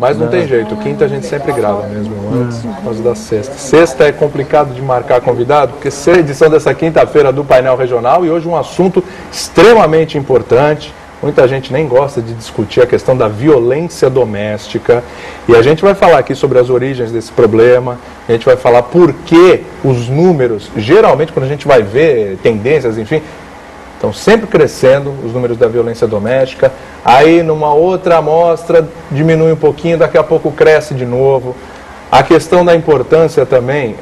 Mas não tem jeito, quinta a gente sempre grava mesmo antes, por causa da sexta. Sexta é complicado de marcar convidado, porque é a edição dessa quinta-feira do painel regional e hoje um assunto extremamente importante. Muita gente nem gosta de discutir a questão da violência doméstica. E a gente vai falar aqui sobre as origens desse problema, a gente vai falar por que os números, geralmente quando a gente vai ver tendências, enfim, estão sempre crescendo os números da violência doméstica. Aí numa outra amostra diminui um pouquinho, daqui a pouco cresce de novo. A questão da importância também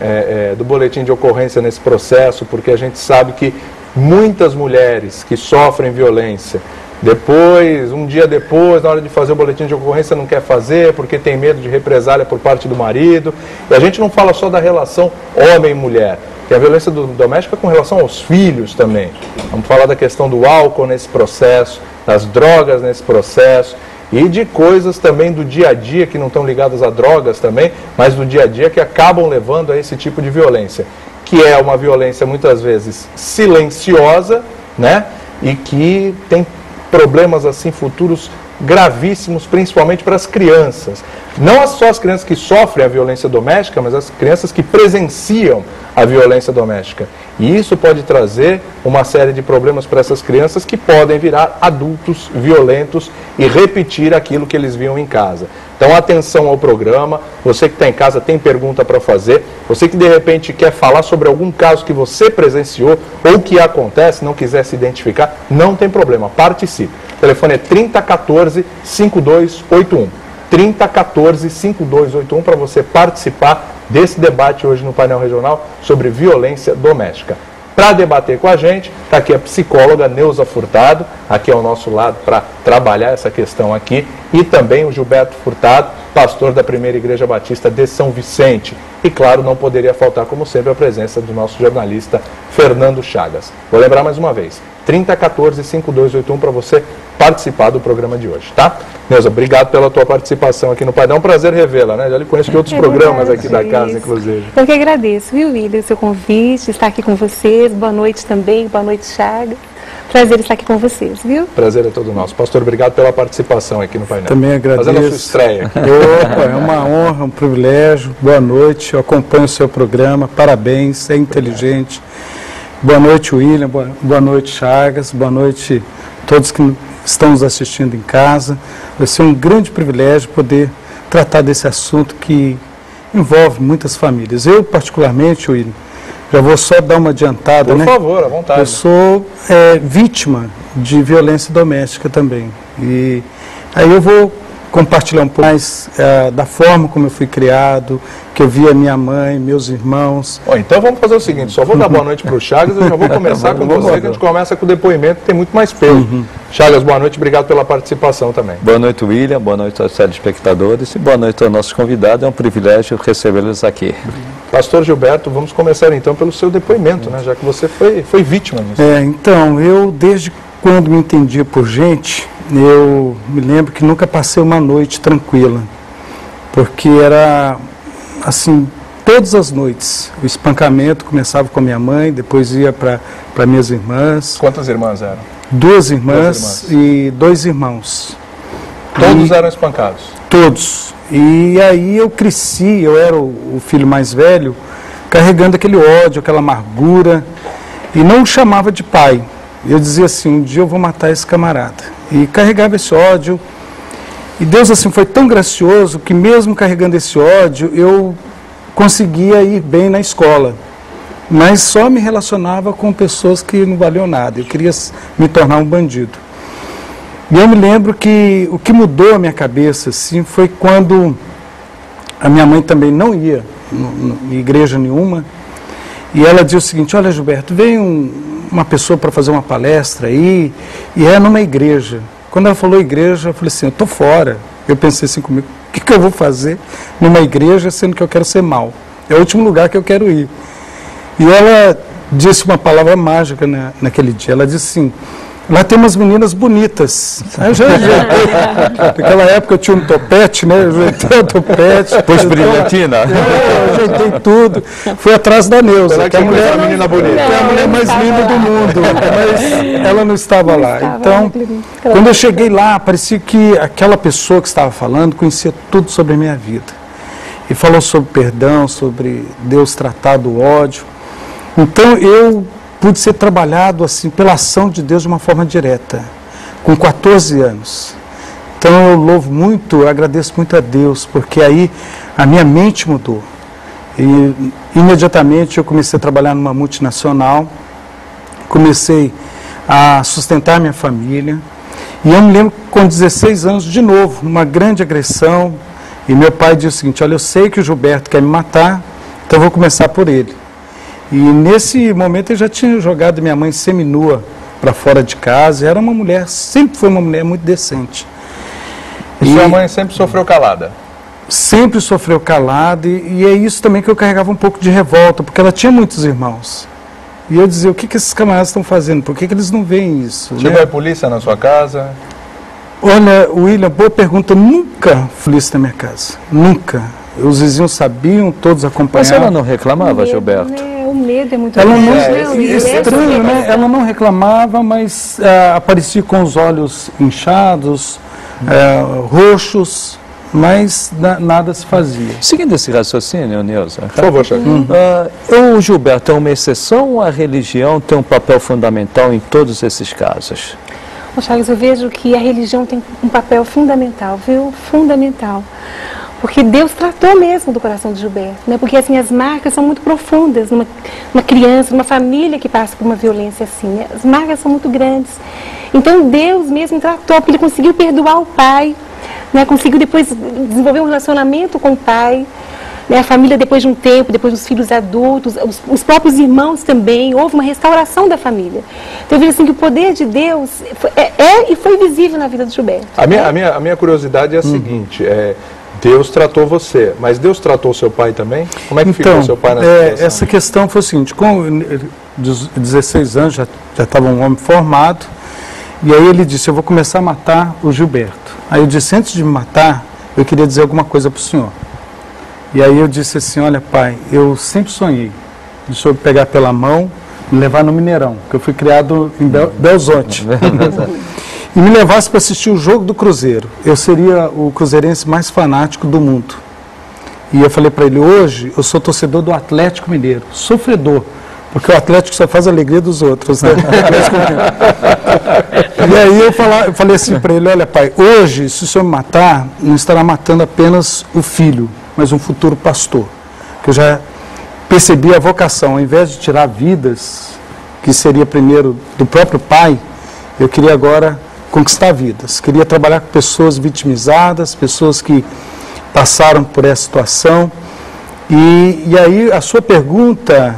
do boletim de ocorrência nesse processo, porque a gente sabe que muitas mulheres que sofrem violência, depois, um dia depois, na hora de fazer o boletim de ocorrência, não quer fazer porque tem medo de represália por parte do marido. E a gente não fala só da relação homem e mulher, tem a violência doméstica com relação aos filhos também. Vamos falar da questão do álcool nesse processo, das drogas nesse processo e de coisas também do dia a dia que não estão ligadas a drogas também, mas do dia a dia que acabam levando a esse tipo de violência, que é uma violência muitas vezes silenciosa, né? E que tem problemas assim futuros gravíssimos, principalmente para as crianças. Não só as crianças que sofrem a violência doméstica, mas as crianças que presenciam a violência doméstica. E isso pode trazer uma série de problemas para essas crianças que podem virar adultos violentos e repetir aquilo que eles viam em casa. Então, atenção ao programa. Você que está em casa tem pergunta para fazer. Você que de repente quer falar sobre algum caso que você presenciou ou que acontece, não quiser se identificar, não tem problema, participe. O telefone é 3014-5281. 3014-5281 para você participar desse debate hoje no painel regional sobre violência doméstica. Para debater com a gente, está aqui a psicóloga Neuza Furtado, aqui ao nosso lado para trabalhar essa questão aqui, e também o Gilberto Furtado, pastor da Primeira Igreja Batista de São Vicente. E claro, não poderia faltar, como sempre, a presença do nosso jornalista Fernando Chagas. Vou lembrar mais uma vez, 3014-5281 para você participar do programa de hoje, tá? Neuza, obrigado pela tua participação aqui no painel. É um prazer revê-la, né? Já lhe conheço de outros programas aqui da casa, inclusive. Eu que agradeço, viu, William, o seu convite, estar aqui com vocês. Boa noite também, boa noite, Chagas. Prazer estar aqui com vocês, viu? Prazer é todo nosso. Pastor, obrigado pela participação aqui no painel. Também agradeço. Fazendo a sua estreia aqui. Opa, é uma honra, um privilégio. Boa noite, eu acompanho o seu programa, parabéns, é inteligente. Boa noite, William, boa noite, Chagas, boa noite a todos que estão nos assistindo em casa. Vai ser um grande privilégio poder tratar desse assunto que envolve muitas famílias. Eu, particularmente, William, já vou só dar uma adiantada, né? Por favor, à vontade. Eu sou vítima de violência doméstica também. E aí eu vou compartilhar um pouco mais da forma como eu fui criado, que eu vi a minha mãe, meus irmãos. Bom, então vamos fazer o seguinte, só vou dar boa noite para o Chagas e eu já vou começar com você, que a gente começa com o depoimento, que tem muito mais peso. Chagas, boa noite, obrigado pela participação também. Boa noite, William, boa noite aos telespectadores e boa noite aos nossos convidados, é um privilégio recebê-los aqui. Pastor Gilberto, vamos começar então pelo seu depoimento, né, já que você foi vítima disso. Então, eu desde quando me entendia por gente, eu me lembro que nunca passei uma noite tranquila, porque era assim, todas as noites, o espancamento começava com a minha mãe, depois ia para minhas irmãs. Quantas irmãs eram? Duas irmãs e 2 irmãos. Todos eram espancados? Todos. E aí eu cresci, eu era o filho mais velho, carregando aquele ódio, aquela amargura, e não o chamava de pai. Eu dizia assim, um dia eu vou matar esse camarada. E carregava esse ódio. E Deus assim foi tão gracioso que mesmo carregando esse ódio, eu conseguia ir bem na escola. Mas só me relacionava com pessoas que não valiam nada. Eu queria me tornar um bandido. E eu me lembro que o que mudou a minha cabeça assim, foi quando a minha mãe também não ia em igreja nenhuma. E ela dizia o seguinte, olha Gilberto, vem uma pessoa para fazer uma palestra aí, e é numa igreja. Quando ela falou igreja, eu falei assim, eu estou fora. Eu pensei assim comigo, o que eu vou fazer numa igreja sendo que eu quero ser mau? É o último lugar que eu quero ir. E ela disse uma palavra mágica naquele dia, ela disse assim, Lá tem umas meninas bonitas. Eu já ajeitei. Naquela época eu tinha um topete, né? Eu ajeitei o topete. Pôs brilhantina? Eu ajeitei tudo. Fui atrás da Neuza, que é a mulher, menina bonita. que é a mulher mais linda do mundo. Mas ela não estava lá. Então, quando eu cheguei lá, parecia que aquela pessoa que estava falando conhecia tudo sobre a minha vida. E falou sobre perdão, sobre Deus tratar do ódio. Então, eu pude ser trabalhado assim pela ação de Deus de uma forma direta, com 14 anos. Então eu louvo muito, eu agradeço muito a Deus, porque aí a minha mente mudou. E imediatamente eu comecei a trabalhar numa multinacional, comecei a sustentar minha família. E eu me lembro com 16 anos, de novo, uma grande agressão. E meu pai disse o seguinte: olha, eu sei que o Gilberto quer me matar, então eu vou começar por ele. E nesse momento eu já tinha jogado minha mãe seminua para fora de casa. Era uma mulher, sempre foi uma mulher muito decente. E sua mãe sempre sofreu calada? Sempre sofreu calada, e é isso também que eu carregava um pouco de revolta, porque ela tinha muitos irmãos. E eu dizia, o que esses camaradas estão fazendo? Por que eles não veem isso? Chegou a polícia na sua casa? Olha, William, boa pergunta. Nunca polícia na minha casa. Nunca. Os vizinhos sabiam, todos acompanhavam. Mas ela não reclamava, Gilberto? O medo é muito Ela não, grande, estranho, né? Ela não reclamava, mas aparecia com os olhos inchados, roxos, mas nada se fazia. Seguindo esse raciocínio, Neuza, Por favor, chefe. o Gilberto é uma exceção ou a religião tem um papel fundamental em todos esses casos? Charles, eu vejo que a religião tem um papel fundamental, viu? Fundamental. Porque Deus tratou mesmo do coração de Gilberto, né? Porque assim, as marcas são muito profundas numa criança, numa família que passa por uma violência assim, né? As marcas são muito grandes. Então Deus mesmo tratou, porque ele conseguiu perdoar o pai, né? Conseguiu depois desenvolver um relacionamento com o pai, né? A família depois de um tempo, depois dos filhos adultos, os próprios irmãos também, houve uma restauração da família. Então eu vejo assim que o poder de Deus e foi visível na vida de Gilberto. A minha curiosidade é a seguinte, Deus tratou você, mas Deus tratou seu pai também? Como é que ficou seu pai nessa situação? Essa questão foi o seguinte: com 16 anos, já estava um homem formado, e aí ele disse, eu vou começar a matar o Gilberto. Aí eu disse, antes de me matar, eu queria dizer alguma coisa para o senhor. E aí eu disse assim, olha pai, eu sempre sonhei de o senhor pegar pela mão e me levar no Mineirão, que eu fui criado em Belzonte. E me levasse para assistir o jogo do Cruzeiro. Eu seria o cruzeirense mais fanático do mundo. E eu falei para ele, hoje eu sou torcedor do Atlético Mineiro, sofredor, porque o Atlético só faz a alegria dos outros, né? E aí eu falei assim para ele, olha pai, hoje se o senhor me matar, não estará matando apenas o filho, mas um futuro pastor. Que eu já percebi a vocação, ao invés de tirar vidas, que seria primeiro do próprio pai, eu queria agora conquistar vidas. Queria trabalhar com pessoas vitimizadas, pessoas que passaram por essa situação. E aí a sua pergunta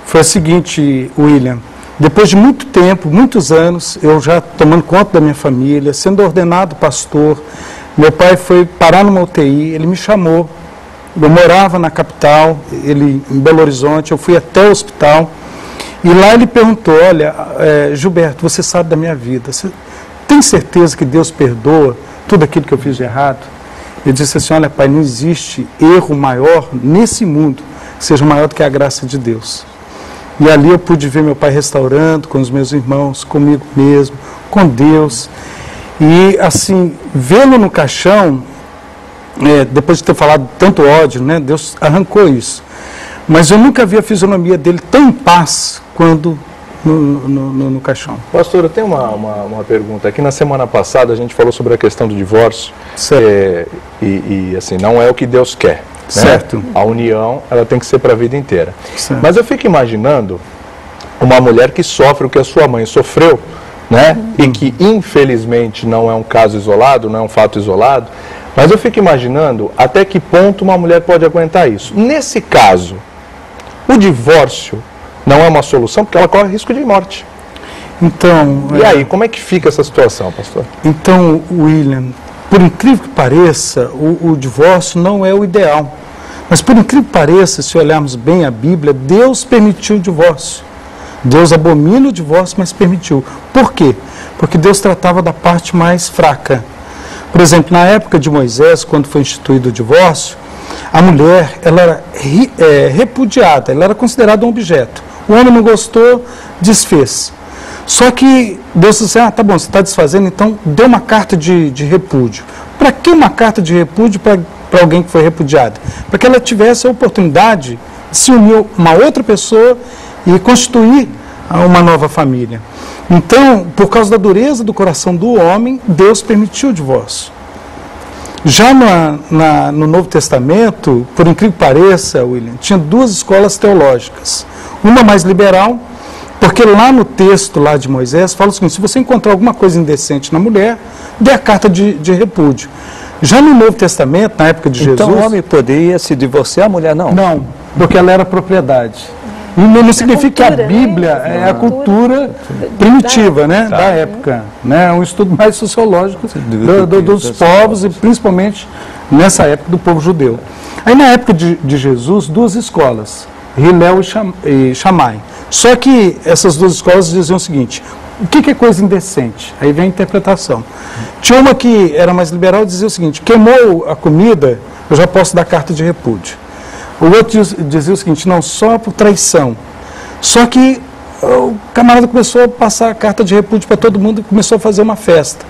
foi a seguinte, William. Depois de muito tempo, muitos anos, eu já tomando conta da minha família, sendo ordenado pastor, meu pai foi parar numa UTI, ele me chamou. Eu morava na capital, ele em Belo Horizonte, eu fui até o hospital. E lá ele perguntou, olha, Gilberto, você sabe da minha vida, você tem certeza que Deus perdoa tudo aquilo que eu fiz de errado? Eu disse assim, olha pai, não existe erro maior nesse mundo que seja maior do que a graça de Deus. E ali eu pude ver meu pai restaurando com os meus irmãos, comigo mesmo, com Deus. E assim, vê-lo no caixão, depois de ter falado tanto ódio, né, Deus arrancou isso. Mas eu nunca vi a fisionomia dele tão em paz quando no caixão. Pastor, eu tenho uma pergunta. Aqui na semana passada a gente falou sobre a questão do divórcio. E assim, não é o que Deus quer. Né? Certo. A união, ela tem que ser para a vida inteira. Certo. Mas eu fico imaginando uma mulher que sofre o que a sua mãe sofreu, né? E que infelizmente não é um caso isolado, não é um fato isolado. Mas eu fico imaginando até que ponto uma mulher pode aguentar isso. Nesse caso, o divórcio não é uma solução porque ela corre risco de morte. Então, e aí, como é que fica essa situação, pastor? Então, William, por incrível que pareça, o divórcio não é o ideal. Mas por incrível que pareça, se olharmos bem a Bíblia, Deus permitiu o divórcio. Deus abomina o divórcio, mas permitiu. Por quê? Porque Deus tratava da parte mais fraca. Por exemplo, na época de Moisés, quando foi instituído o divórcio, a mulher ela era repudiada, ela era considerada um objeto. O homem não gostou, desfez. Só que Deus disse assim, tá bom, você está desfazendo, então dê uma carta de repúdio. Para que uma carta de repúdio para alguém que foi repudiado? Para que ela tivesse a oportunidade de se unir a uma outra pessoa e constituir uma nova família. Então, por causa da dureza do coração do homem, Deus permitiu o divórcio. Já no Novo Testamento, por incrível que pareça, William, tinha duas escolas teológicas. Uma mais liberal, porque lá no texto lá de Moisés, fala o seguinte, se você encontrar alguma coisa indecente na mulher, dê a carta de repúdio. Já no Novo Testamento, na época de Jesus... Então o homem poderia se divorciar, a mulher não? Não, porque ela era propriedade. E não significa que a Bíblia é a cultura primitiva, né, da época. Né, é um estudo mais sociológico dos povos e principalmente nessa época do povo judeu. Aí na época de Jesus, duas escolas, Hillel e Shammai. Só que essas duas escolas diziam o seguinte, o que é coisa indecente? Aí vem a interpretação. Tinha uma que era mais liberal e dizia o seguinte, queimou a comida, eu já posso dar carta de repúdio. O outro dizia o seguinte, não, só por traição. Só que o camarada começou a passar a carta de repúdio para todo mundo e começou a fazer uma festa.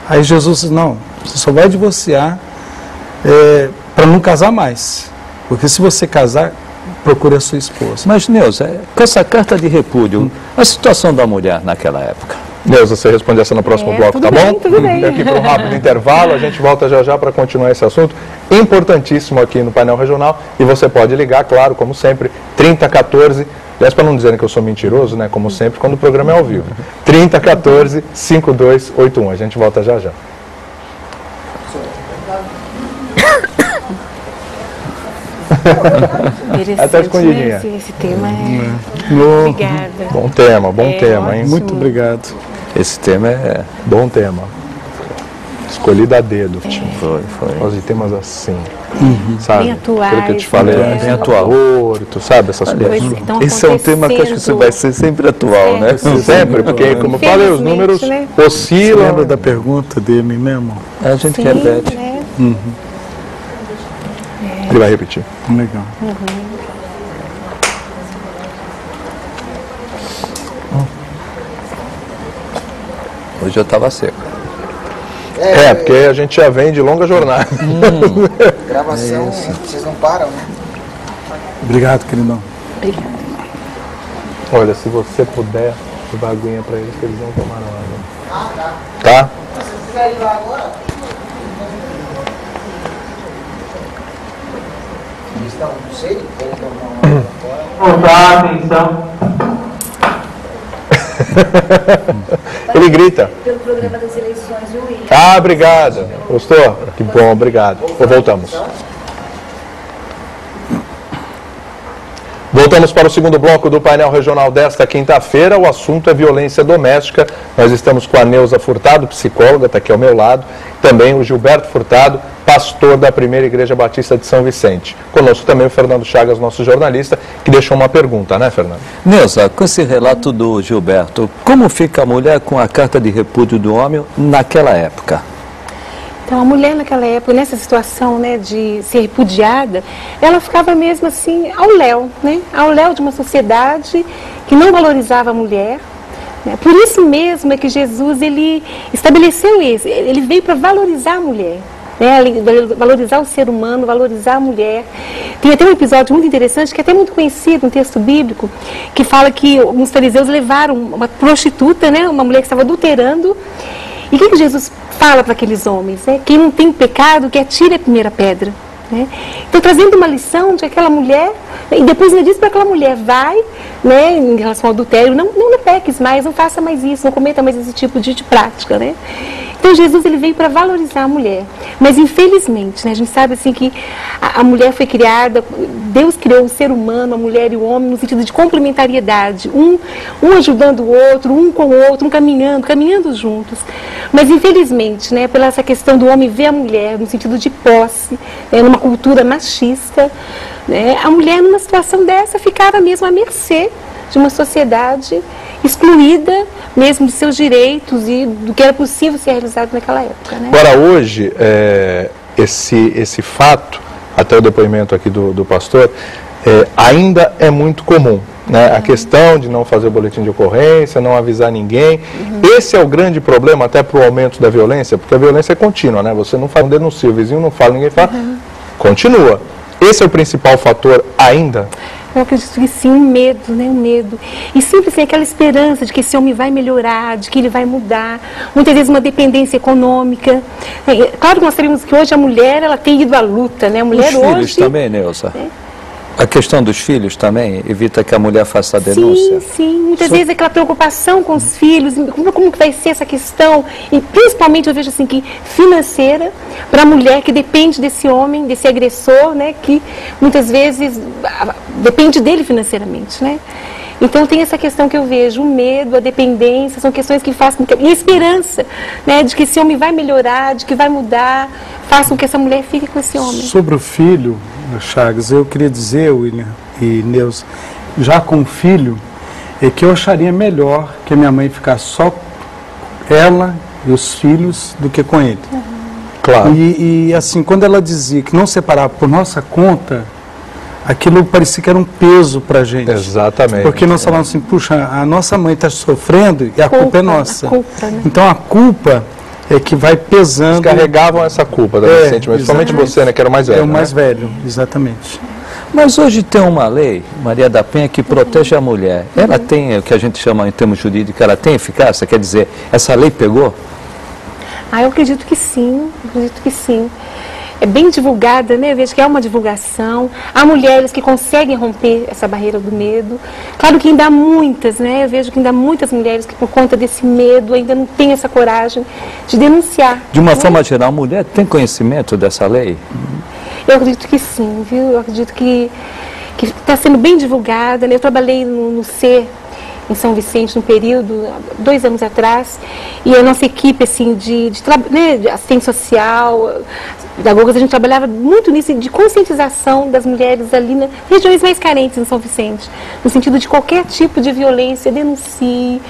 Aí Jesus disse, não, você só vai divorciar para não casar mais. Porque se você casar, procure a sua esposa. Mas, Neuza, com essa carta de repúdio, a situação da mulher naquela época? Neuza, você responde essa no próximo bloco, tá bom? Tudo bem. Aqui para um rápido intervalo, a gente volta já já para continuar esse assunto importantíssimo aqui no painel regional. E você pode ligar, claro, como sempre, 3014, aliás, para não dizerem que eu sou mentiroso, né, como sempre, quando o programa é ao vivo. 3014-5281, a gente volta já já. Até escondidinha. Esse tema é... Obrigada. Bom tema, hein? Muito obrigado. Esse tema é... Bom tema. Escolhido a dedo. Foi. Por causa de temas assim. Sabe? Bem atuais. Aquilo que eu te falei, né? bem atual. Aborto, sabe? Essas coisas. Coisas que estão Esse é um tema que acho que você vai ser sempre atual, né? Sempre, porque, como eu falei, os números né? Você oscilam. lembra da pergunta dele mesmo? A gente Sim, repete. né? Ele vai repetir. Legal. Hoje eu estava seco. Porque a gente já vem de longa jornada. Gravação, vocês não param, né? Obrigado, queridão. Obrigada. Olha, se você puder, dá aguinha pra eles, que eles não tomaram água. Tá? Se vocês quiserem ir lá agora, eles estão, não sei, querem tomar uma água agora. Voltar, atenção. Ele grita. Pelo programa das eleições, viu, William? Ah, obrigado. Gostou? Que bom, obrigado. Voltamos. Voltamos para o segundo bloco do painel regional desta quinta-feira. O assunto é violência doméstica. Nós estamos com a Neuza Furtado, psicóloga, está aqui ao meu lado. Também o Gilberto Furtado, pastor da Primeira Igreja Batista de São Vicente. Conosco também o Fernando Chagas, nosso jornalista, que deixou uma pergunta, né, Fernando? Neuza, com esse relato do Gilberto, como fica a mulher com a carta de repúdio do homem naquela época? Então, a mulher naquela época, nessa situação, né, de ser repudiada, ela ficava mesmo assim ao léu, né? Ao léu de uma sociedade que não valorizava a mulher. Né? Por isso mesmo é que Jesus, ele estabeleceu isso, ele veio para valorizar a mulher. Né, valorizar o ser humano, valorizar a mulher. Tem até um episódio muito interessante, que é até muito conhecido, um texto bíblico, que fala que os fariseus levaram uma prostituta, né, uma mulher que estava adulterando. E o que Jesus fala para aqueles homens? Né? Quem não tem pecado, que atire a primeira pedra. Né? Então, trazendo uma lição de aquela mulher, e depois ele diz para aquela mulher, vai, né, em relação ao adultério, não peques mais, não faça mais isso, não cometa mais esse tipo de prática. Né? Então, Jesus, ele veio para valorizar a mulher. Mas, infelizmente, né, a gente sabe assim que a mulher foi criada, Deus criou o ser humano, a mulher e o homem, no sentido de complementariedade, um ajudando o outro, um com o outro, caminhando juntos. Mas, infelizmente, né, pela essa questão do homem ver a mulher no sentido de posse, numa cultura machista, né, a mulher, numa situação dessa, ficava mesmo à mercê de uma sociedade excluída mesmo de seus direitos e do que era possível ser realizado naquela época, né? Agora, hoje, esse fato, até o depoimento aqui do pastor, ainda é muito comum, né? A questão de não fazer o boletim de ocorrência, não avisar ninguém. Esse é o grande problema até para o aumento da violência, porque a violência é contínua, né? Você não faz, não denuncia, o vizinho não fala, ninguém fala, continua. Esse é o principal fator ainda? Eu acredito que sim, um medo, né? Um medo. E sempre assim, aquela esperança de que esse homem vai melhorar, de que ele vai mudar. Muitas vezes uma dependência econômica. Claro que nós sabemos que hoje a mulher, ela tem ido à luta, né? A mulher Os hoje... filhos também, Neuza? A questão dos filhos também evita que a mulher faça a denúncia? Sim, sim. Muitas vezes aquela preocupação com os filhos, como que vai ser essa questão, e principalmente eu vejo assim que financeira, para a mulher que depende desse homem, desse agressor, né, que muitas vezes depende dele financeiramente, né? Então tem essa questão que eu vejo, o medo, a dependência, são questões que fazem, e a esperança, né, de que esse homem vai melhorar, de que vai mudar, façam com que essa mulher fique com esse homem. Sobre o filho, Chagas, eu queria dizer, William e Neuza, já com o filho, é que eu acharia melhor que a minha mãe ficasse só ela e os filhos do que com ele. Claro. E assim, quando ela dizia que não separava por nossa conta, aquilo parecia que era um peso para a gente. Exatamente. Porque nós falamos assim, puxa, a nossa mãe está sofrendo e a culpa é nossa. Culpa, né? Então a culpa é que vai pesando. Eles carregavam essa culpa da adolescente, mas principalmente você, né, que era o mais velho. É o mais velho, exatamente. Mas hoje tem uma lei, Maria da Penha, que protege a mulher. Ela tem, o que a gente chama em termos jurídicos, ela tem eficácia? Quer dizer, essa lei pegou? Eu acredito que sim, acredito que sim. É bem divulgada, né? Eu vejo que é uma divulgação. Há mulheres que conseguem romper essa barreira do medo. Claro que ainda há muitas, né? Eu vejo que ainda há muitas mulheres que, por conta desse medo, ainda não têm essa coragem de denunciar. De uma né? forma geral, a mulher tem conhecimento dessa lei? Eu acredito que sim, viu? Eu acredito que está sendo bem divulgada, né? Eu trabalhei no SER, em São Vicente, no período, 2 anos atrás, e a nossa equipe, assim, de assistente social, da Gogas, a gente trabalhava muito nisso, de conscientização das mulheres ali nas regiões mais carentes em São Vicente, no sentido de qualquer tipo de violência, denuncie,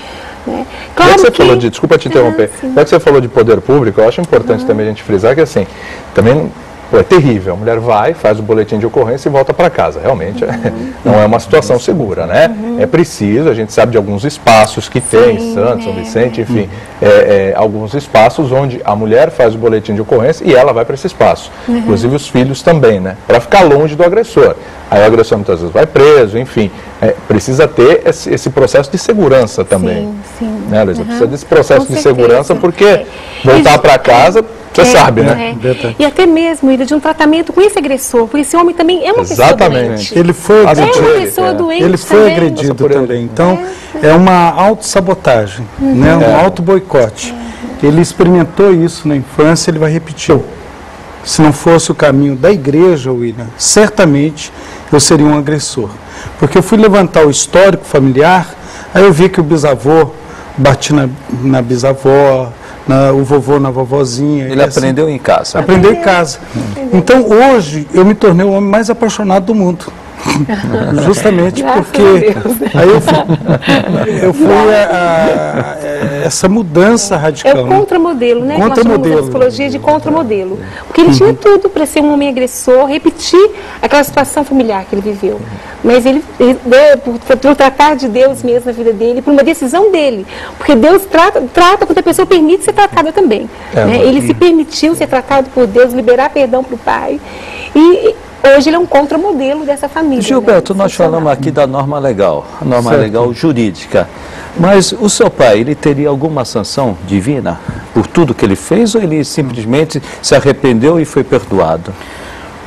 né? Claro você que... falou de, desculpa te interromper, já que você falou de poder público, eu acho importante também a gente frisar que, assim, também... é terrível, a mulher vai, faz o boletim de ocorrência e volta para casa. Realmente não é uma situação segura, né? É preciso, a gente sabe de alguns espaços que tem, Santos, São Vicente, enfim, alguns espaços onde a mulher faz o boletim de ocorrência e ela vai para esse espaço. Inclusive os filhos também, né? Para ficar longe do agressor. Aí o agressor muitas vezes vai preso, enfim. Precisa ter esse processo de segurança também. Sim. Né, Luísa? Precisa desse processo Com de certeza. segurança, porque voltar para casa... Você sabe, né? E até mesmo, Ida, de um tratamento com esse agressor, porque esse homem também é uma pessoa doente. Ele foi agredido. É uma pessoa doente. Ele foi também. agredido também. Então, é uma autossabotagem, né? Um auto-boicote. Ele experimentou isso na infância, ele vai repetir. Se não fosse o caminho da igreja, William, certamente eu seria um agressor. Porque eu fui levantar o histórico familiar, aí eu vi que o bisavô batia na bisavó, o vovô na vovozinha. Ele aprendeu em casa. Aprendeu em casa. Então, hoje, eu me tornei o homem mais apaixonado do mundo. Justamente porque aí eu fui essa mudança radical. É o contramodelo, né? Nós chamamos a psicologia de contramodelo. Porque ele tinha tudo para ser um homem agressor, repetir aquela situação familiar que ele viveu. Mas ele por tratar de Deus mesmo na vida dele, por uma decisão dele. Porque Deus trata quando a pessoa permite ser tratada também. Né? Ele se permitiu ser tratado por Deus, liberar perdão para o Pai. E hoje ele é um contramodelo dessa família. Gilberto, nós falamos aqui da norma legal, a norma legal jurídica. Mas o seu pai, ele teria alguma sanção divina por tudo que ele fez ou ele simplesmente se arrependeu e foi perdoado?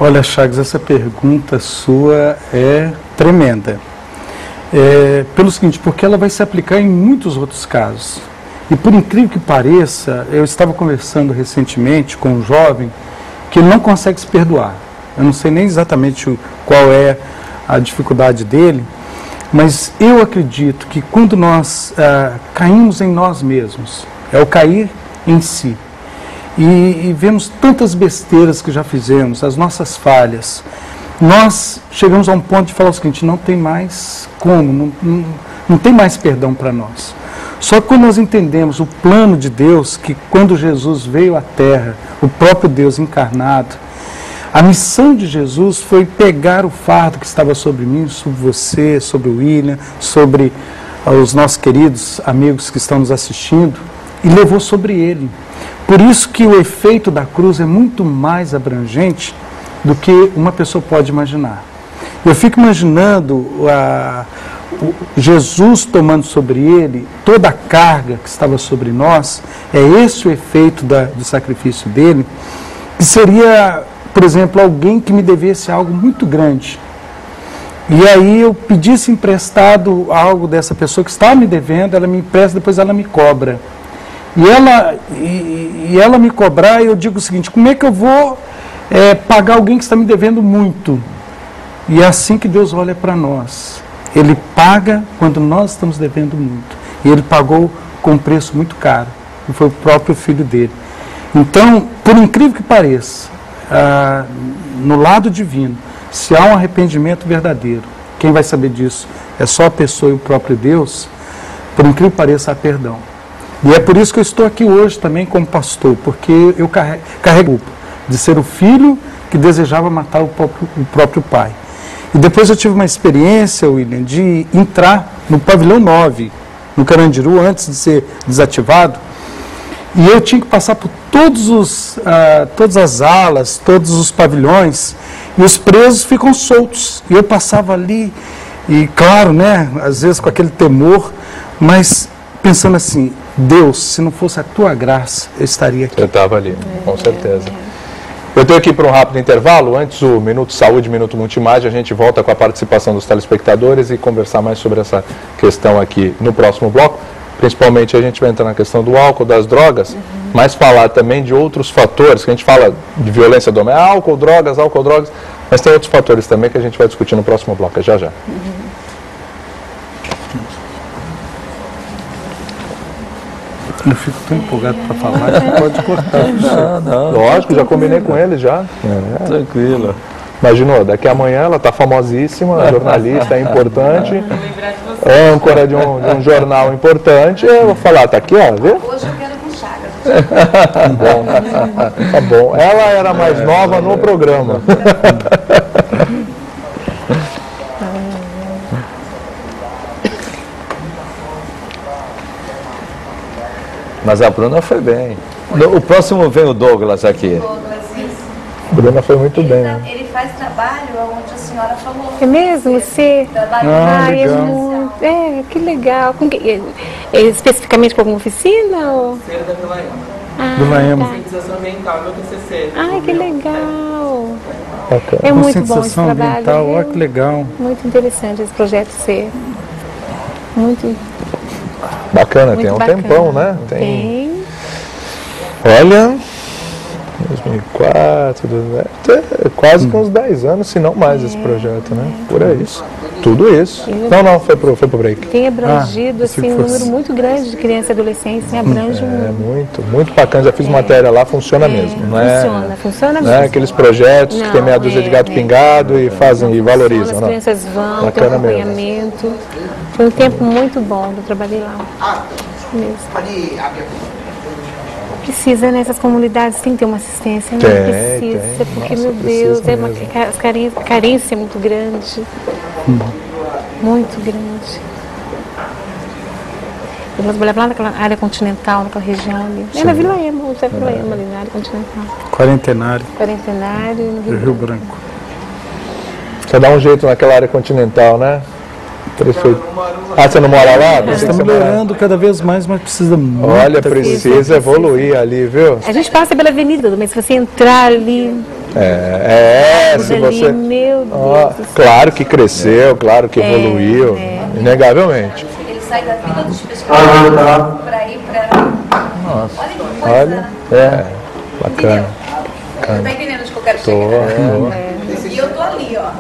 Olha, Chagas, essa pergunta sua é tremenda. Pelo seguinte, porque ela vai se aplicar em muitos outros casos. E por incrível que pareça, eu estava conversando recentemente com um jovem que não consegue se perdoar. Eu não sei nem exatamente qual é a dificuldade dele, mas eu acredito que quando nós caímos em nós mesmos, é o cair em si, e vemos tantas besteiras que já fizemos, as nossas falhas, nós chegamos a um ponto de falar o seguinte: não tem mais como, não tem mais perdão para nós. Só que quando nós entendemos o plano de Deus, que quando Jesus veio à Terra, o próprio Deus encarnado, a missão de Jesus foi pegar o fardo que estava sobre mim, sobre você, sobre o William, sobre os nossos queridos amigos que estão nos assistindo, e levou sobre ele. Por isso que o efeito da cruz é muito mais abrangente do que uma pessoa pode imaginar. Eu fico imaginando Jesus tomando sobre ele toda a carga que estava sobre nós. É esse o efeito do sacrifício dele, que seria, por exemplo, alguém que me devesse algo muito grande. E aí eu pedisse emprestado algo dessa pessoa que estava me devendo, ela me empresta, depois ela me cobra. E ela me cobrar, eu digo o seguinte: como é que eu vou pagar alguém que está me devendo muito? E é assim que Deus olha para nós. Ele paga quando nós estamos devendo muito. E Ele pagou com um preço muito caro, que foi o próprio Filho dele. Então, por incrível que pareça, no lado divino, se há um arrependimento verdadeiro, quem vai saber disso é só a pessoa e o próprio Deus. Por incrível que pareça, há perdão. E é por isso que eu estou aqui hoje também como pastor, porque eu carrego a culpa de ser o filho que desejava matar o próprio pai. E depois eu tive uma experiência, William, de entrar no pavilhão 9, no Carandiru, antes de ser desativado, e eu tinha que passar por todas as alas, todos os pavilhões, e os presos ficam soltos. E eu passava ali, e claro, né, às vezes com aquele temor, mas pensando assim: Deus, se não fosse a tua graça, eu estaria aqui. Eu estava ali, com certeza. Eu tenho aqui para um rápido intervalo. Antes o Minuto Saúde, Minuto Multimagem, a gente volta com a participação dos telespectadores e conversar mais sobre essa questão aqui no próximo bloco. Principalmente a gente vai entrar na questão do álcool, das drogas, mas falar também de outros fatores, que a gente fala de violência doméstica, álcool, drogas, mas tem outros fatores também que a gente vai discutir no próximo bloco, já já. Eu fico tão empolgado para falar que pode cortar. Não. Lógico, já combinei com ele já. Tranquilo. Imaginou, daqui a amanhã ela está famosíssima, jornalista, é importante, âncora de um jornal importante, eu vou falar, tá aqui, ó, viu? Hoje eu quero com Chagas. Tá bom. Ela era mais nova no programa. Mas a Bruna foi bem. O próximo vem o Douglas aqui. A Bruna foi muito bem. Né? Ele faz trabalho onde a senhora falou. É mesmo? Você? Trabalho Que legal. Especificamente com alguma oficina? Ou? Da Vila Ema. Vila Ema. Conscientização ambiental, meu TCC. Ai, que legal. Bacana. É muito bom esse Conscientização trabalho. ambiental, olha que legal. Muito interessante esse projeto ser. Muito Bacana, tem um bacana. tempão, né? Tem. Olha, 2004, quase com uns 10 anos, se não mais, esse projeto, né? Por aí. Tudo isso. Não, foi pro break. Tem abrangido assim, um fosse. número muito grande de crianças e adolescentes, abrange Muito bacana. Já fiz matéria lá, funciona mesmo. Não é, funciona não é mesmo. aqueles projetos que tem meia dúzia de gato pingado e fazem e valorizam. As Não. crianças vão, tem Bacana um acompanhamento. Foi um tempo muito bom, eu trabalhei lá. Mesmo. Pode abrir Precisa, né? Essas comunidades têm que ter uma assistência, né? Tem. Precisa, porque, Nossa, meu Deus, precisa é uma mesmo. carência muito grande. Muito grande. Eu trabalhava lá naquela área continental, naquela região ali. É na Vila Ema, Vila Ema ali na área continental. Quarentenário Quarentenário no do Rio Branco. Você dá um jeito naquela área continental, né? Prefeito. Ah, você não mora lá? Nós Pensei que estamos você mora lá. melhorando cada vez mais, mas precisa muito. Olha, precisa evoluir ali, viu? A gente passa pela avenida, mas se você entrar ali, se ali, você... meu Deus Ó, do céu. claro que cresceu, claro que evoluiu, inegavelmente. Ele sai da Vila dos Pescadores para ir para... Nossa. Olha que coisa. Olha, bacana. Você tá entendendo onde que eu quero chegar? E eu tô ali, ó.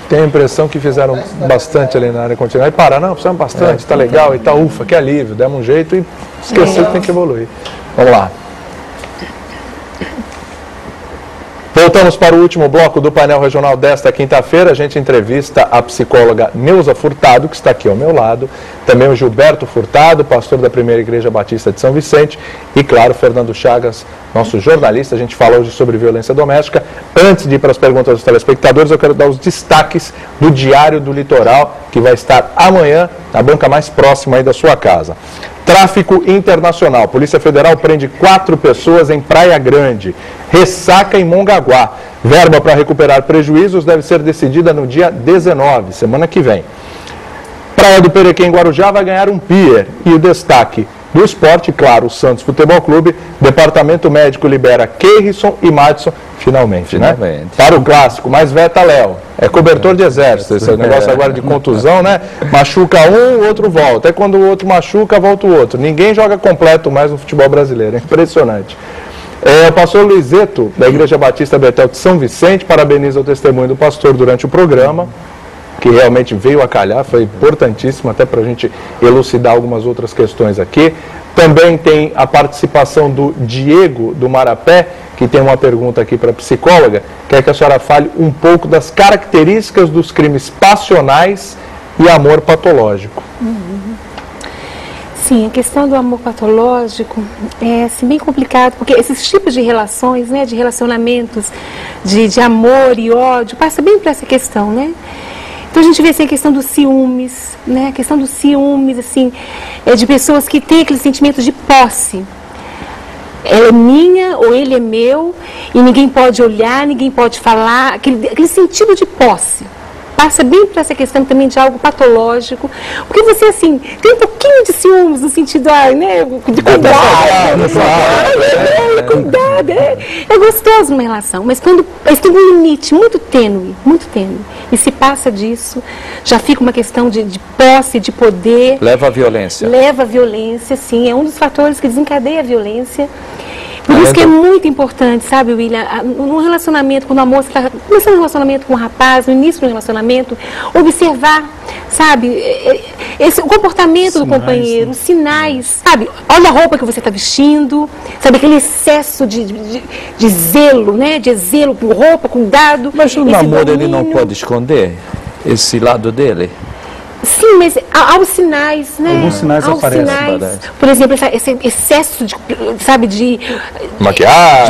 Tenho a impressão que fizeram bastante ali na área continental. E parar, não, precisamos bastante, tá legal e tá, ufa, que alívio, demos um jeito e esqueceu que tem que evoluir. Vamos lá. Voltamos para o último bloco do painel regional desta quinta-feira. A gente entrevista a psicóloga Neuza Furtado, que está aqui ao meu lado, também o Gilberto Furtado, pastor da Primeira Igreja Batista de São Vicente, e, claro, Fernando Chagas, nosso jornalista. A gente fala hoje sobre violência doméstica. Antes de ir para as perguntas dos telespectadores, eu quero dar os destaques do Diário do Litoral, que vai estar amanhã na banca mais próxima aí da sua casa. Tráfico internacional. Polícia Federal prende 4 pessoas em Praia Grande. Ressaca em Mongaguá. Verba para recuperar prejuízos deve ser decidida no dia 19, semana que vem. Praia do Perequém, Guarujá, vai ganhar um pier. E o destaque do esporte, claro, o Santos Futebol Clube. Departamento médico libera Keirson e Madison, finalmente, né? Para o clássico, mas veta Léo. É cobertor de exército, esse negócio agora de contusão, né? Machuca um, o outro volta. É quando o outro machuca, volta o outro. Ninguém joga completo mais no futebol brasileiro, é impressionante. O pastor Luizeto, da Igreja Batista Betel de São Vicente, parabeniza o testemunho do pastor durante o programa, que realmente veio a calhar, foi importantíssimo até para a gente elucidar algumas outras questões aqui. Também tem a participação do Diego do Marapé, que tem uma pergunta aqui para a psicóloga. Quer que a senhora fale um pouco das características dos crimes passionais e amor patológico. Sim, a questão do amor patológico é assim, bem complicado, porque esses tipos de relações, né, de relacionamentos, de amor e ódio, passa bem por essa questão, né? Então a gente vê assim, a questão dos ciúmes, né? A questão dos ciúmes, assim, de pessoas que têm aquele sentimento de posse. Ela é minha ou ele é meu e ninguém pode olhar, ninguém pode falar, aquele sentido de posse. Passa bem por essa questão também de algo patológico, porque você, assim, tem um pouquinho de ciúmes no sentido, né, de cuidado, é gostoso numa relação, mas quando tem um limite muito tênue, e se passa disso, já fica uma questão de posse, de poder. Leva à violência. Leva à violência, sim, é um dos fatores que desencadeia a violência. Por isso que é muito importante, sabe, William, no relacionamento, quando a moça está começando um relacionamento com um rapaz, no início do relacionamento, observar, sabe, o comportamento do companheiro, os sinais, sabe, olha a roupa que você está vestindo, sabe, aquele excesso de zelo, né, de zelo com roupa, com cuidado. Mas o namoro ele não pode esconder esse lado dele? Sim, mas há os sinais, né? Alguns sinais aparecem. Por exemplo, esse excesso de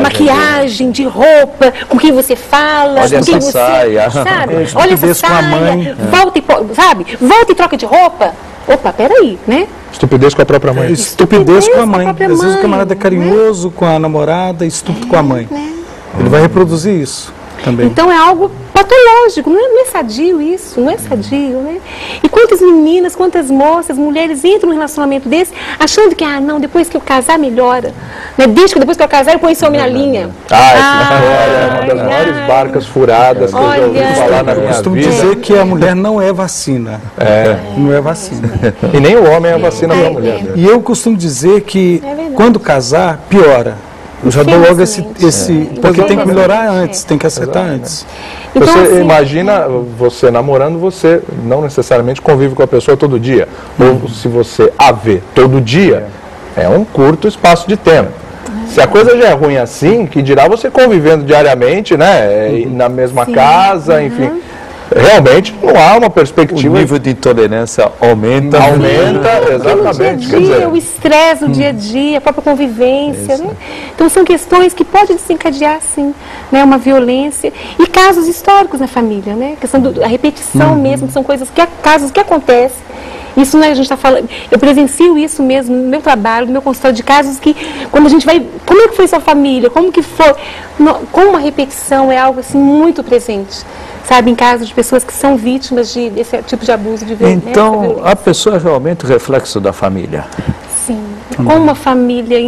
maquiagem, de roupa, com quem você fala, olha com quem essa saia, sabe? Olha essa saia, volta e troca de roupa. Opa, peraí, né? Estupidez com a própria mãe. Estupidez com a mãe. Às vezes o camarada é carinhoso, né, com a namorada, estúpido com a mãe. Né? Ele vai reproduzir isso também. Então é algo patológico, não é sadio isso, não é sadio, né? E quantas meninas, quantas moças, mulheres entram num relacionamento desse achando que, não, depois que eu casar melhora, né? Desde que depois que eu casar eu ponho esse homem na linha. É uma das maiores barcas furadas que eu já ouvi falar na minha vida. Costumo dizer que a mulher não é vacina. Não é vacina. E nem o homem é vacina para a mulher. Né? E eu costumo dizer que quando casar, piora. Eu já dou logo porque tem que melhorar antes, tem que acertar antes. Então, você imagina você namorando, você não necessariamente convive com a pessoa todo dia. Ou se você a vê todo dia, é um curto espaço de tempo. Se a coisa já é ruim assim, que dirá você convivendo diariamente, né, na mesma casa, enfim. Realmente não há uma perspectiva. O nível de intolerância aumenta. Exatamente. No dia a dia, o estresse no dia a dia, a própria convivência, né? Então são questões que podem desencadear, sim, né, uma violência. E casos históricos na família, né? A questão da repetição mesmo, são casos que acontecem. Isso, né, a gente está falando, eu presencio isso mesmo no meu trabalho, no meu consultório, de casos que, quando a gente vai, como é que foi sua família, como que foi, com uma repetição é algo assim muito presente, sabe, em casos de pessoas que são vítimas desse tipo de abuso de violência. Então, a pessoa é realmente o reflexo da família. Sim. Como uma família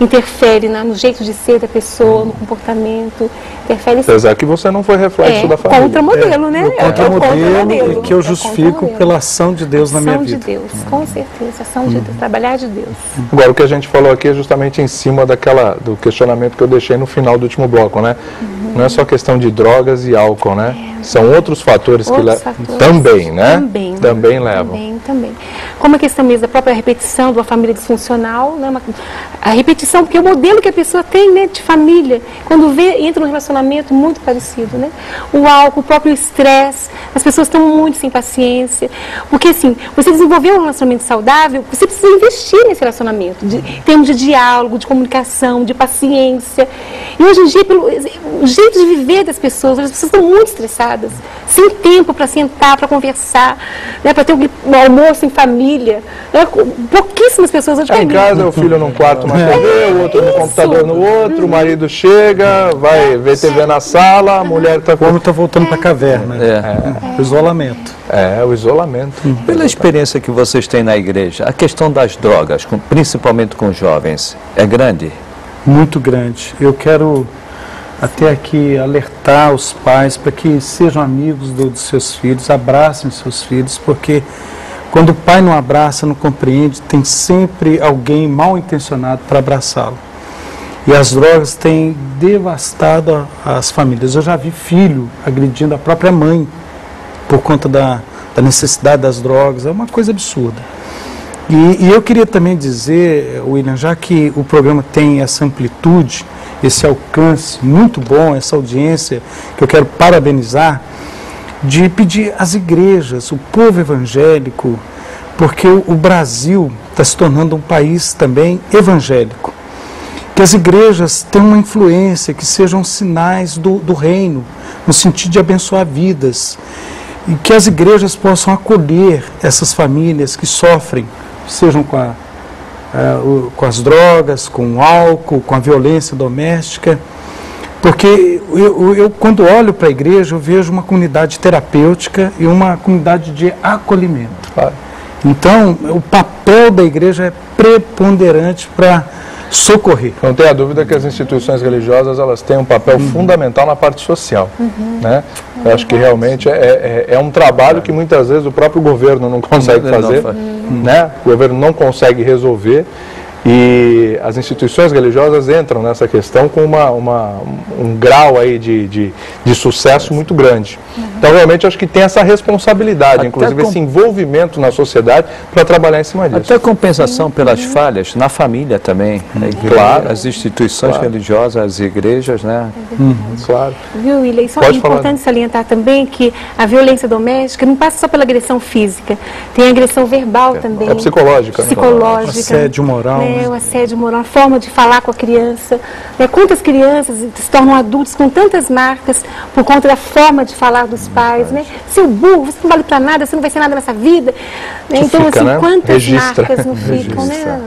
interfere no jeito de ser da pessoa, no comportamento, interfere. Apesar que você não foi reflexo da família. Contra-modelo, né? Contra-modelo que eu justifico pela ação de Deus na minha vida. Ação de Deus, com certeza. Ação de Deus, trabalhar de Deus. Agora, o que a gente falou aqui é justamente em cima do questionamento que eu deixei no final do último bloco, né? Não é só questão de drogas e álcool, né? São outros fatores que também, né? Também levam. também. Como a questão mesmo da própria repetição de uma família disfuncional, né? A repetição, porque é o modelo que a pessoa tem, né, de família, quando entra num relacionamento muito parecido, né? O álcool, o próprio estresse, as pessoas estão muito sem paciência, porque assim, você desenvolver um relacionamento saudável, você precisa investir nesse relacionamento, em termos de diálogo, de comunicação, de paciência. E hoje em dia, pelo jeito de viver das pessoas, as pessoas estão muito estressadas, sem tempo para sentar, para conversar, né, para ter um almoço em família. Né, pouquíssimas pessoas hoje em casa, o filho num quarto na TV, o outro no computador no outro, o marido chega, vai ver TV na sala, a mulher está... O homem está voltando para a caverna. O isolamento. O isolamento. Pela experiência que vocês têm na igreja, a questão das drogas, principalmente com jovens, é grande? Muito grande. Eu quero até aqui alertar os pais para que sejam amigos dos seus filhos, abracem os seus filhos, porque quando o pai não abraça, não compreende, tem sempre alguém mal intencionado para abraçá-lo. E as drogas têm devastado as famílias. Eu já vi filho agredindo a própria mãe por conta da necessidade das drogas. É uma coisa absurda. E eu queria também dizer, William, já que o programa tem essa amplitude, esse alcance muito bom, essa audiência, que eu quero parabenizar, de pedir às igrejas, o povo evangélico, porque o Brasil está se tornando um país também evangélico, que as igrejas tenham uma influência, que sejam sinais do reino, no sentido de abençoar vidas, e que as igrejas possam acolher essas famílias que sofrem, sejam com as drogas, com o álcool, com a violência doméstica, porque eu quando olho para a igreja, eu vejo uma comunidade terapêutica e uma comunidade de acolhimento. Então, o papel da igreja é preponderante para socorrer. Não tenha dúvida que as instituições religiosas, elas têm um papel fundamental na parte social. Né? Eu acho que realmente é um trabalho que muitas vezes o próprio governo não consegue fazer, né? O governo não consegue resolver, e as instituições religiosas entram nessa questão com um grau aí de sucesso muito grande. Então, realmente, acho que tem essa responsabilidade, inclusive esse envolvimento na sociedade para trabalhar em cima disso. Até compensação pelas falhas na família também. Claro. As instituições religiosas, as igrejas, né? Claro. Viu, William? Isso é importante salientar também que a violência doméstica não passa só pela agressão física, tem a agressão verbal também. É psicológica. Psicológica. Assédio moral. O assédio moral, a forma de falar com a criança. Quantas crianças se tornam adultos com tantas marcas por conta da forma de falar dos pais, né? Seu burro, você não vale para nada, você não vai ser nada nessa vida. Então, fica, assim, né? quantas marcas não ficam, né?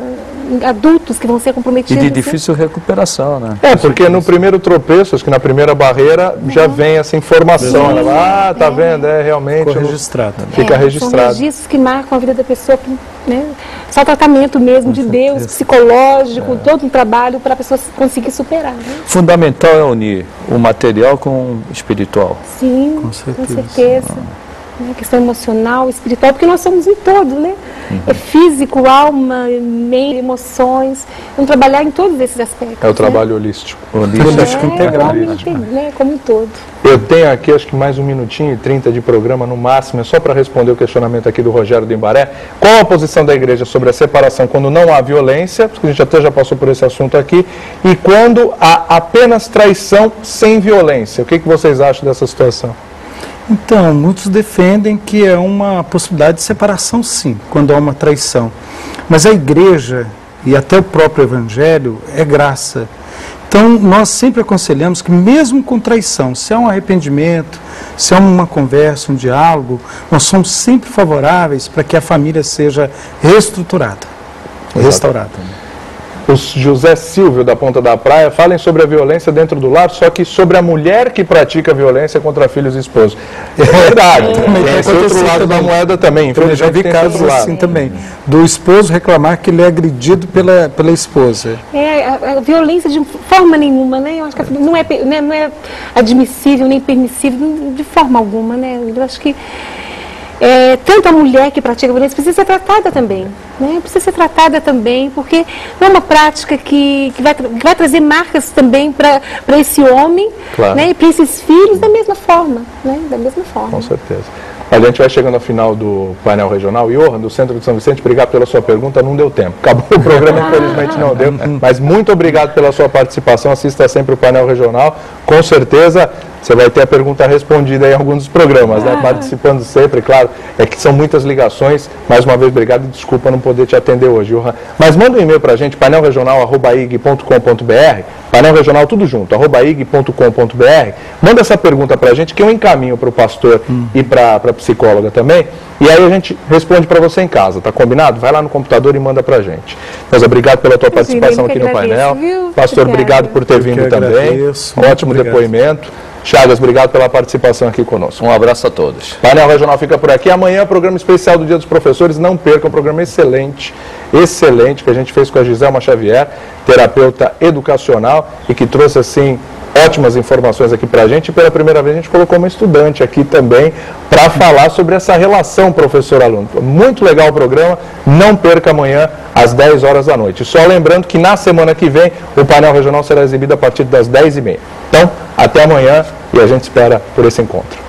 Adultos que vão ser comprometidos. E de difícil recuperação, né? Porque no primeiro tropeço, acho que na primeira barreira, já vem essa informação. Ela, tá vendo? Realmente. Ficou registrado. Fica registrado. São registros que marcam a vida da pessoa, né? Só tratamento mesmo de Deus, psicológico, todo um trabalho para a pessoa conseguir superar. Né? Fundamental é unir o material com o espiritual. Sim, com certeza. A questão emocional, espiritual, porque nós somos um todo, né? É físico, alma, mente, emoções. Vamos trabalhar em todos esses aspectos. É o trabalho holístico. Holístico integral. Como um todo. Eu tenho aqui, acho que mais 1 minutinho e 30 de programa no máximo, é só para responder o questionamento aqui do Rogério do Imbaré. Qual a posição da igreja sobre a separação quando não há violência? Porque a gente até já passou por esse assunto aqui. E quando há apenas traição sem violência? O que vocês acham dessa situação? Então, muitos defendem que é uma possibilidade de separação, sim, quando há uma traição. Mas a igreja e até o próprio evangelho é graça. Então, nós sempre aconselhamos que mesmo com traição, se há um arrependimento, se há uma conversa, um diálogo, nós somos sempre favoráveis para que a família seja reestruturada, restaurada. O José Silvio, da Ponta da Praia, falem sobre a violência dentro do lar, só que sobre a mulher que pratica violência contra filhos e esposos. É verdade. Tem esse outro lado da moeda também. Eu já vi casos assim também, do esposo reclamar que ele é agredido pela esposa. A violência de forma nenhuma, né? Eu acho que não é admissível nem permissível de forma alguma, né? Eu acho que tanto a mulher que pratica violência precisa ser tratada também, né? Precisa ser tratada também, porque não é uma prática que vai trazer marcas também para esse homem, claro, né? E para esses filhos da mesma forma, né? Da mesma forma. Com certeza. A gente vai chegando ao final do painel regional. Johan, do Centro de São Vicente, obrigado pela sua pergunta. Não deu tempo. Acabou o programa, infelizmente não deu. Mas muito obrigado pela sua participação. Assista sempre o painel regional. Com certeza você vai ter a pergunta respondida em alguns dos programas, né? Participando sempre, claro. É que são muitas ligações. Mais uma vez, obrigado e desculpa não poder te atender hoje, Johan. Mas manda um e-mail para a gente, painelregional@ig.com.br. Painel Regional, tudo junto, @ig.com.br. Manda essa pergunta para a gente, que eu encaminho para o pastor e para a psicóloga também. E aí a gente responde para você em casa, tá combinado? Vai lá no computador e manda para a gente. Mas obrigado pela tua participação aqui no painel. Viu? Pastor, obrigado por ter vindo também. Ótimo depoimento. Chagas, obrigado pela participação aqui conosco. Um abraço a todos. Painel Regional fica por aqui. Amanhã, programa especial do Dia dos Professores. Não perca, um programa excelente, que a gente fez com a Giselma Xavier, terapeuta educacional, e que trouxe, assim, ótimas informações aqui pra gente. E pela primeira vez a gente colocou uma estudante aqui também para falar sobre essa relação professor-aluno. Muito legal o programa. Não perca amanhã às 10 horas da noite. Só lembrando que na semana que vem o painel regional será exibido a partir das 10h30. Então, até amanhã e a gente espera por esse encontro.